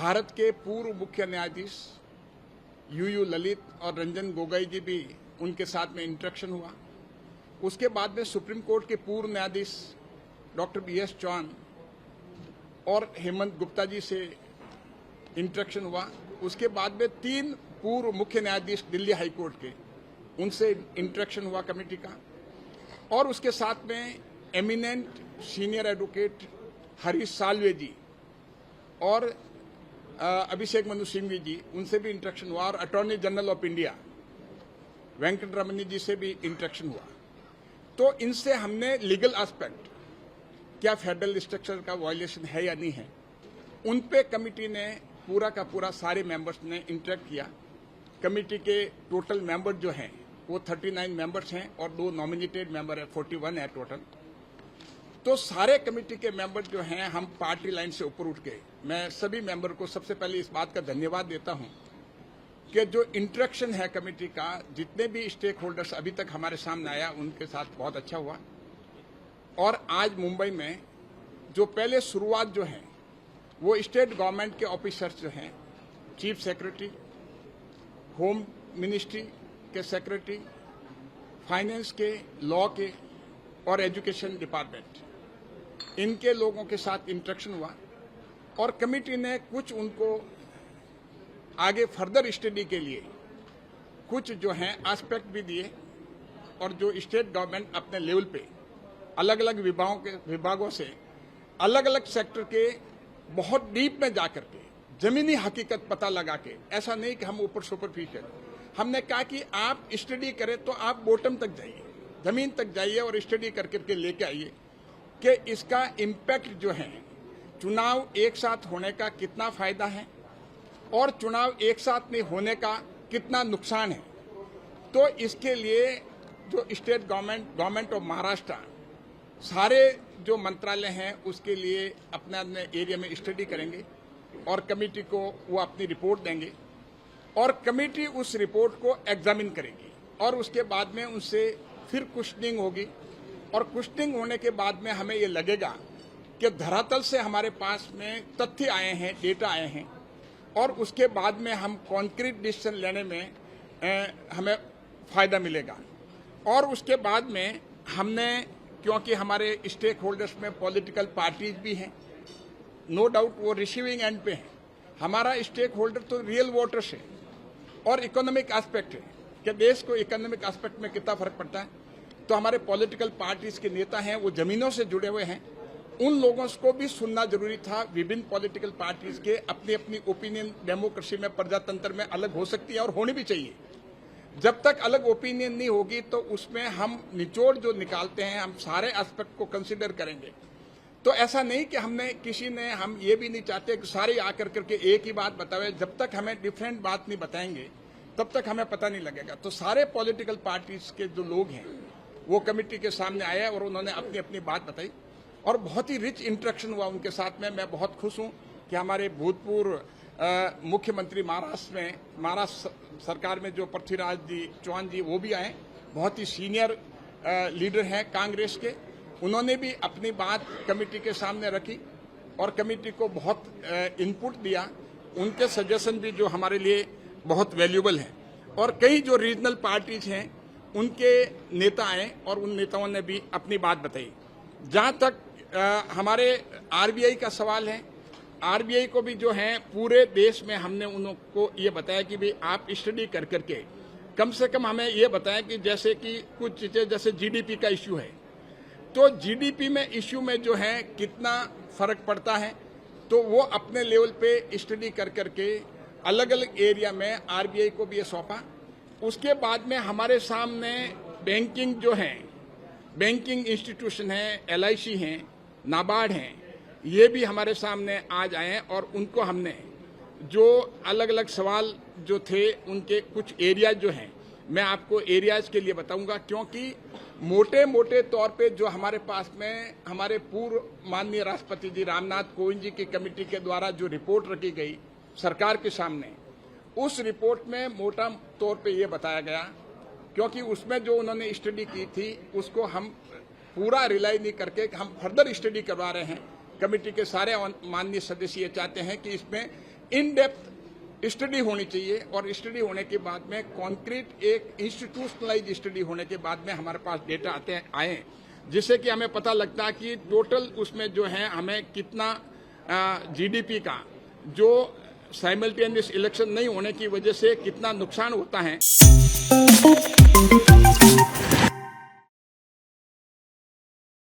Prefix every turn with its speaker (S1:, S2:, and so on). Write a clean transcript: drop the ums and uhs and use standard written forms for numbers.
S1: भारत के पूर्व मुख्य न्यायाधीश यूयू ललित और रंजन गोगोई जी भी उनके साथ में इंटरेक्शन हुआ। उसके बाद में सुप्रीम कोर्ट के पूर्व न्यायाधीश डॉक्टर BS चौहान और हेमंत गुप्ता जी से इंटरेक्शन हुआ। उसके बाद में 3 पूर्व मुख्य न्यायाधीश दिल्ली हाई कोर्ट के, उनसे इंटरेक्शन हुआ कमेटी का। और उसके साथ में eminent senior advocate Harish Salve ji और अभिषेक मनु सिंघवी जी, उनसे भी इंटरेक्शन हुआ। और attorney general of India Venkat Ramani ji से भी इंटरेक्शन हुआ। तो इनसे हमने लीगल एस्पेक्ट, क्या फेडरल स्ट्रक्चर का वायलेशन है या नहीं है, उन पे कमेटी ने पूरा का पूरा सारे मेंबर्स ने इंटरेक्ट किया। कमेटी के टोटल मेंबर जो हैं वो 39 मेंबर्स हैं और 2 नॉमिनेटेड मेंबर है, 41 है टोटल। तो सारे कमेटी के मेंबर जो हैं, हम पार्टी लाइन से ऊपर उठ के, मैं सभी मेंबर को सबसे पहले इस बात का धन्यवाद देता हूं कि जो इंटरेक्शन है कमेटी का, जितने भी स्टेक होल्डर्स अभी तक हमारे सामने आया उनके साथ बहुत अच्छा हुआ। और आज मुंबई में जो पहले शुरुआत जो है वो स्टेट गवर्नमेंट के ऑफिसर्स जो हैं, चीफ सेक्रेटरी, होम मिनिस्ट्री के सेक्रेटरी, फाइनेंस के, लॉ के और एजुकेशन डिपार्टमेंट, इनके लोगों के साथ इंटरेक्शन हुआ। और कमेटी ने कुछ उनको आगे फर्दर स्टडी के लिए कुछ जो हैं एस्पेक्ट भी दिए। और जो स्टेट गवर्नमेंट अपने लेवल पे अलग अलग विभागों से अलग अलग सेक्टर के बहुत डीप में जाकर के जमीनी हकीकत पता लगा के, ऐसा नहीं कि हम ऊपर सुपरफिशियल, हमने कहा कि आप स्टडी करें तो आप बॉटम तक जाइए, जमीन तक जाइए और स्टडी करके लेके आइए कि इसका इम्पैक्ट जो है, चुनाव एक साथ होने का कितना फायदा है और चुनाव एक साथ नहीं होने का कितना नुकसान है। तो इसके लिए जो स्टेट गवर्नमेंट ऑफ महाराष्ट्र, सारे जो मंत्रालय हैं उसके लिए अपने अपने एरिया में स्टडी करेंगे और कमेटी को वो अपनी रिपोर्ट देंगे और कमेटी उस रिपोर्ट को एग्जामिन करेगी और उसके बाद में उनसे फिर क्वेश्चनिंग होगी। और क्वेश्चनिंग होने के बाद में हमें ये लगेगा कि धरातल से हमारे पास में तथ्य आए हैं, डेटा आए हैं और उसके बाद में हम कॉन्क्रीट डिसीजन लेने में हमें फायदा मिलेगा। और उसके बाद में हमने, क्योंकि हमारे स्टेक होल्डर्स में पॉलिटिकल पार्टीज भी हैं, नो डाउट वो रिसीविंग एंड पे हैं। हमारा स्टेक होल्डर तो रियल वोटर्स है और इकोनॉमिक एस्पेक्ट है कि देश को इकोनॉमिक एस्पेक्ट में कितना फर्क पड़ता है। तो हमारे पॉलिटिकल पार्टीज के नेता हैं, वो जमीनों से जुड़े हुए हैं, उन लोगों को भी सुनना जरूरी था। विभिन्न पॉलिटिकल पार्टीज के अपनी अपनी ओपिनियन डेमोक्रेसी में, प्रजातंत्र में अलग हो सकती है और होनी भी चाहिए। जब तक अलग ओपिनियन नहीं होगी तो उसमें हम निचोड़ जो निकालते हैं, हम सारे एस्पेक्ट को कंसिडर करेंगे। तो ऐसा नहीं कि हम ये भी नहीं चाहते कि सारे आकर करके एक ही बात बतावे। जब तक हमें डिफरेंट बात नहीं बताएंगे तब तक हमें पता नहीं लगेगा। तो सारे पॉलिटिकल पार्टीज के जो लोग हैं वो कमेटी के सामने आए और उन्होंने अपनी अपनी बात बताई और बहुत ही रिच इंटरेक्शन हुआ उनके साथ में। मैं बहुत खुश हूं कि हमारे भूतपूर्व मुख्यमंत्री महाराष्ट्र सरकार में जो पृथ्वीराज जी चौहान जी, वो भी आए, बहुत ही सीनियर लीडर हैं कांग्रेस के। उन्होंने भी अपनी बात कमेटी के सामने रखी और कमेटी को बहुत इनपुट दिया। उनके सजेशन भी जो हमारे लिए बहुत वैल्यूबल हैं। और कई जो रीजनल पार्टीज हैं उनके नेता आए और उन नेताओं ने भी अपनी बात बताई। जहां तक हमारे RBI का सवाल है, RBI को भी जो है पूरे देश में हमने उनको ये बताया कि भाई आप स्टडी कर करके कम से कम हमें ये बताया कि जैसे कि कुछ चीजें, जैसे GDP का इश्यू है, तो GDP में इश्यू में जो है कितना फर्क पड़ता है, तो वो अपने लेवल पे स्टडी कर करके अलग अलग एरिया में RBI को भी ये सौंपा। उसके बाद में हमारे सामने बैंकिंग जो है, बैंकिंग इंस्टीट्यूशन है, LIC हैं, नाबार्ड हैं, ये भी हमारे सामने आज आए हैं और उनको हमने जो अलग अलग सवाल जो थे उनके कुछ एरियाज जो हैं, मैं आपको एरियाज के लिए बताऊंगा, क्योंकि मोटे मोटे तौर पे जो हमारे पास में हमारे पूर्व माननीय राष्ट्रपति जी रामनाथ कोविंद जी की कमेटी के द्वारा जो रिपोर्ट रखी गई सरकार के सामने, उस रिपोर्ट में मोटा तौर पे ये बताया गया, क्योंकि उसमें जो उन्होंने स्टडी की थी उसको हम पूरा रिलाई नहीं करके हम फर्दर स्टडी करवा रहे हैं। कमेटी के सारे माननीय सदस्य ये चाहते हैं कि इसमें इन डेप्थ स्टडी होनी चाहिए और स्टडी होने के बाद में कॉन्क्रीट एक इंस्टीट्यूशनलाइज स्टडी होने के बाद में हमारे पास डेटा आए जिससे कि हमें पता लगता है कि टोटल उसमें जो है हमें कितना जीडीपी का जो साइमल्टेनियस इलेक्शन नहीं होने की वजह से कितना नुकसान होता है।